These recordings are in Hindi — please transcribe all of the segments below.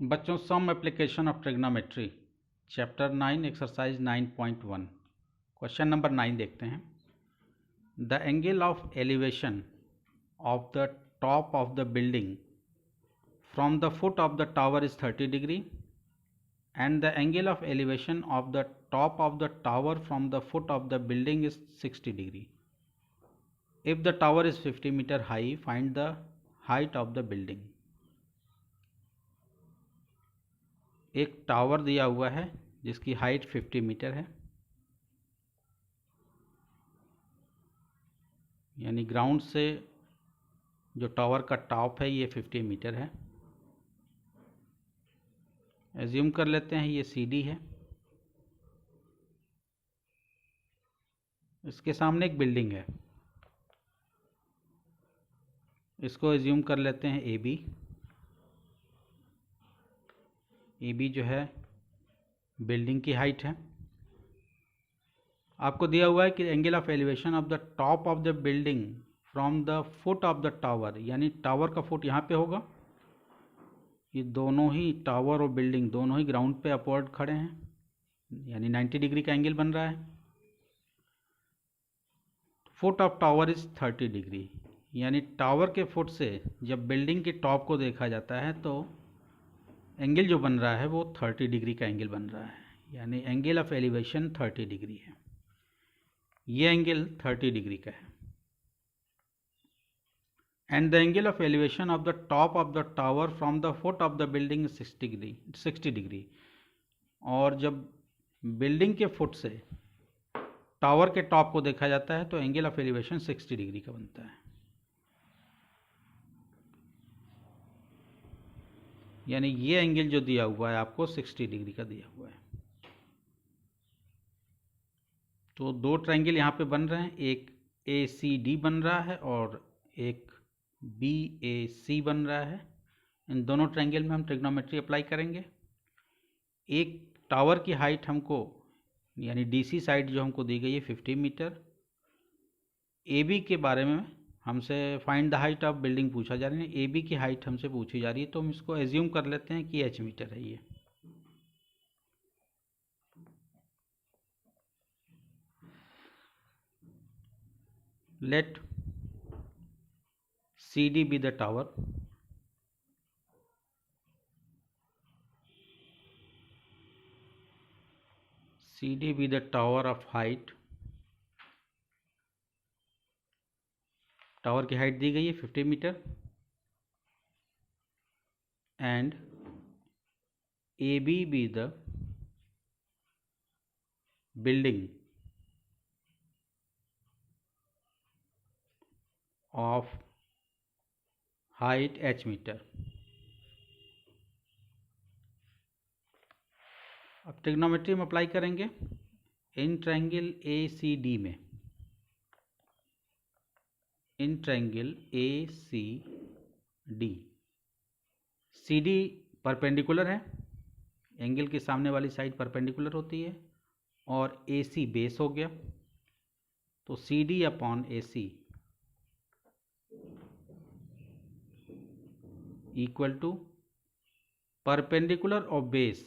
बच्चों, some application of trigonometry chapter 9 exercise 9.1 question number 9 देखते हैं। The angle of elevation of the top of the building from the foot of the tower is 30 degree and the angle of elevation of the top of the tower from the foot of the building is 60 degree. If the tower is 50 meter high, find the height of the building. एक टावर दिया हुआ है जिसकी हाइट 50 मीटर है, यानी ग्राउंड से जो टावर का टॉप है ये 50 मीटर है। एज्यूम कर लेते हैं ये सीडी है, इसके सामने एक बिल्डिंग है, इसको एज्यूम कर लेते हैं ए बी जो है बिल्डिंग की हाइट है। आपको दिया हुआ है कि angle of elevation of the top of the building from the foot of the tower, यानी टावर का फुट यहाँ पे होगा। ये दोनों ही टावर और बिल्डिंग दोनों ही ग्राउंड पे अपवर्ड खड़े हैं, यानी 90 डिग्री का एंगल बन रहा है। Foot of tower is 30 degree, यानी टावर के फुट से जब बिल्डिंग के टॉप को देखा जाता है तो एंगल जो बन रहा है वो 30 डिग्री का एंगल बन रहा है, यानी एंगल ऑफ एलिवेशन 30 डिग्री है। ये एंगल 30 डिग्री का है। And the angle of elevation of the top of the tower from the foot of the building 60 degree. और जब बिल्डिंग के फुट से टावर के टॉप को देखा जाता है तो एंगल ऑफ एलिवेशन 60 डिग्री का बनता है, यानी ये एंगल जो दिया हुआ है आपको 60 डिग्री का दिया हुआ है। तो दो ट्रायंगल यहाँ पे बन रहे हैं, एक ACD बन रहा है और एक BAC बन रहा है। इन दोनों ट्रायंगल में हम ट्रिग्नोमेट्री अप्लाई करेंगे। एक टावर की हाइट हमको, यानी DC साइड जो हमको दी गई है 50 मीटर। AB के बारे में हमसे find the height of building पूछा जा रहा है, AB की हाइट हमसे पूछी जा रही है, तो हम इसको एज्यूम कर लेते हैं कि H मीटर है। ये late CD be the tower, CD be the tower of height। Tower की हाइट दी गई है 50 metre and AB be the building of height H metre. अब ट्रिग्नोमेट्री में अप्लाई करेंगे। इन ट्रायंगल ACD में, in triangle ACD CD perpendicular है, एंगल के सामने वाली साइड परपेंडिकुलर होती है, और AC बेस हो गया, तो CD upon AC equal to perpendicular और बेस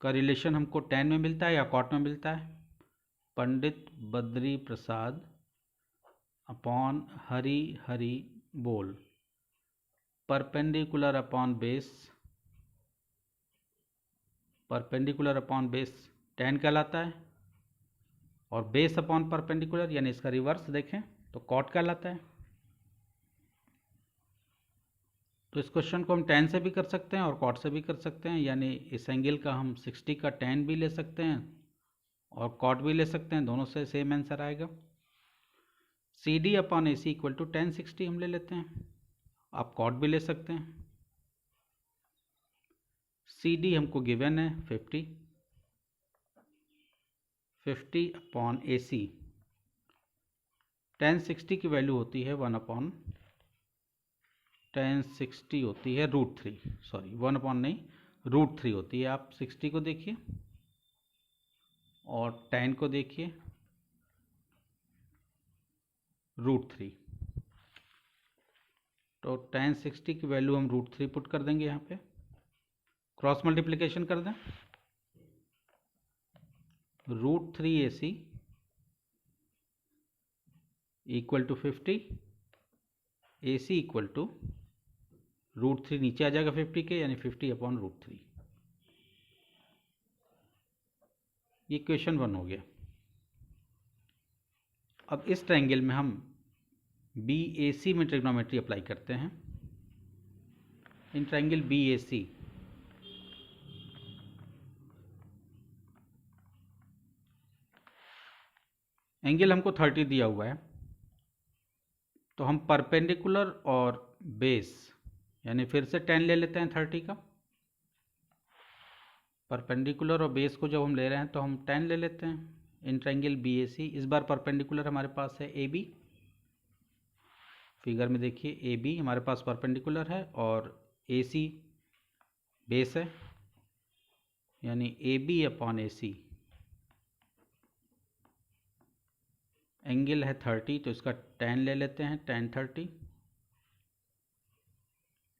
का रिलेशन हमको tan में मिलता है या cot में मिलता है। पंडित बद्री प्रसाद अपॉन हरी हरी बोल, perpendicular upon base, perpendicular upon base tan कहलाता है, और बेस अपॉन परपेंडिकुलर यानी इसका रिवर्स देखें तो cot कहलाता है। तो इस क्वेश्चन को हम tan से भी कर सकते हैं और cot से भी कर सकते हैं, यानी इस एंगल का हम 60 का tan भी ले सकते हैं और cot भी ले सकते हैं, दोनों से सेम आंसर आएगा। CD upon AC equal to tan 60 हम ले लेते हैं, आप cot भी ले सकते हैं। CD हमको गिवन है 50 अपॉन AC, tan 60 की वैल्यू होती है 1 अपॉन tan 60 होती है √3, सॉरी 1 अपॉन नहीं √3 होती है। आप 60 को देखिए और tan को देखिए √3, तो tan 60 की वैल्यू हम √3 पुट कर देंगे यहाँ पे। क्रॉस मल्टीप्लिकेशन कर दें, √3AC equal to 50, AC equal to √3 नीचे आ जाएगा 50 के, यानी 50/√3। ये क्वेश्चन 1 हो गया। अब इस ट्रायंगल में हम BAC में ट्रिग्नोमेट्री अप्लाई करते हैं। इन ट्रायंगल BAC एंगल हमको 30 दिया हुआ है, तो हम परपेंडिकुलर और बेस यानी फिर से 10 ले लेते हैं 30 का। परपेंडिकुलर और बेस को जब हम ले रहे हैं तो हम 10 ले लेते हैं इन ट्रायंगल BAC। इस बार परपेंडिकुलर हमारे पास है AB, फिगर में देखिए AB हमारे पास परपेंडिकुलर है और AC बेस है, यानी AB/AC एंगल है 30, तो इसका 10 ले लेते हैं, 10 30।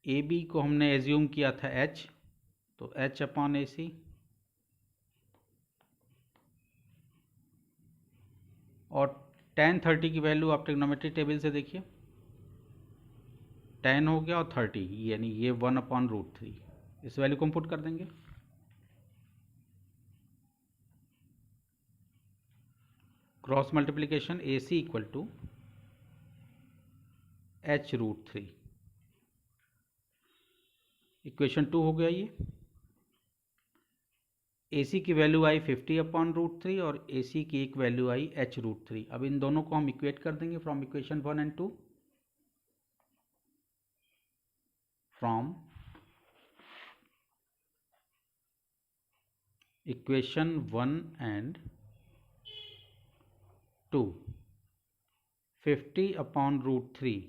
AB को हमने एज्यूम किया था H, तो H/AC और tan 30 की वैल्यू आप ट्रिग्नोमेट्री टेबल से देखिए, 10 हो गया और 30, यानी ये 1/√3। इस वैल्यू को हम पुट कर देंगे। Cross multiplication AC equal to H√3। Equation 2 हो गया ये। AC की वैल्यू आई 50/√3 और AC की एक वैल्यू आई H√3। अब इन दोनों को हम इक्वेट कर देंगे from equation 1 and 2। From equation 1 and 2, 50/√3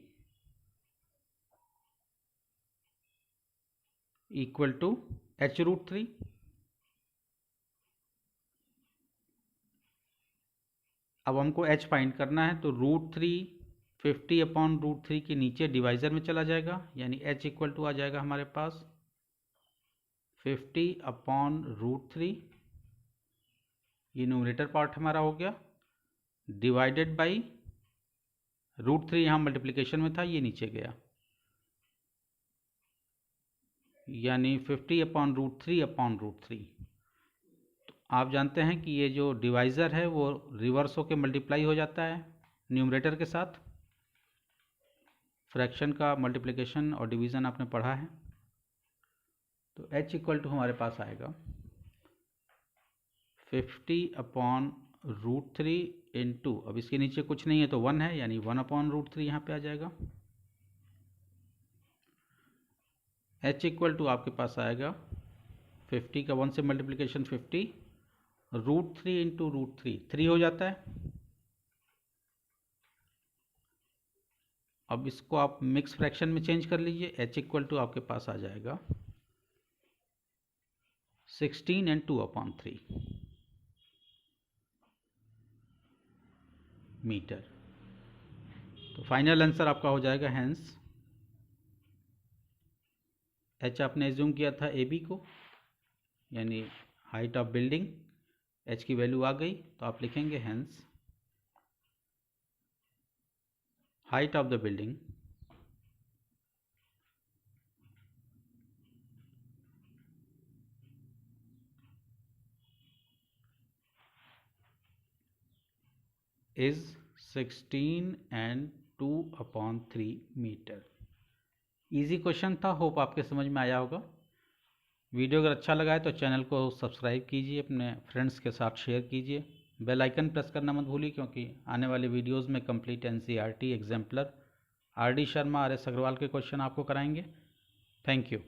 equal to H√3। अब हमको H फाइंड करना है, तो √3 50/√3 के नीचे डिवाइजर में चला जाएगा, यानी H इक्वल टू आ जाएगा हमारे पास 50/√3। ये न्यूमरेटर पार्ट हमारा हो गया, डिवाइडेड बाई √3 यहाँ मल्टीप्लिकेशन में था, ये नीचे गया, यानी 50/√3/√3। तो आप जानते हैं कि ये जो डिवाइज़र है वो रिवर्स होके मल्टीप्लाई हो जाता है न्यूमरेटर के साथ। फ्रैक्शन का मल्टीप्लिकेशन और डिवीज़न आपने पढ़ा है। तो H इक्वल टू हमारे पास आएगा 50/√3 इंटू, अब इसके नीचे कुछ नहीं है तो 1 है, यानी 1/√3 यहाँ पे आ जाएगा। H इक्वल टू आपके पास आएगा 50 का 1 से मल्टीप्लिकेशन 50, √3 इंटू √3 3 हो जाता है। अब इसको आप मिक्स फ्रैक्शन में चेंज कर लीजिए। H इक्वल टू आपके पास आ जाएगा 16 एंड 2/3 मीटर। तो फाइनल आंसर आपका हो जाएगा हेंस H आपने एज्यूम किया था AB को, यानी हाइट ऑफ बिल्डिंग, H की वैल्यू आ गई, तो आप लिखेंगे hence height of the building is 16 and 2/3 metre. Easy question था, होप आपके समझ में आया होगा। वीडियो अगर अच्छा लगा है तो चैनल को सब्सक्राइब कीजिए, अपने फ्रेंड्स के साथ शेयर कीजिए, बेल आइकन प्रेस करना मत भूलिए, क्योंकि आने वाले वीडियोस में complete NCERT exemplar RD Sharma RS Agarwal के क्वेश्चन आपको कराएंगे। Thank you.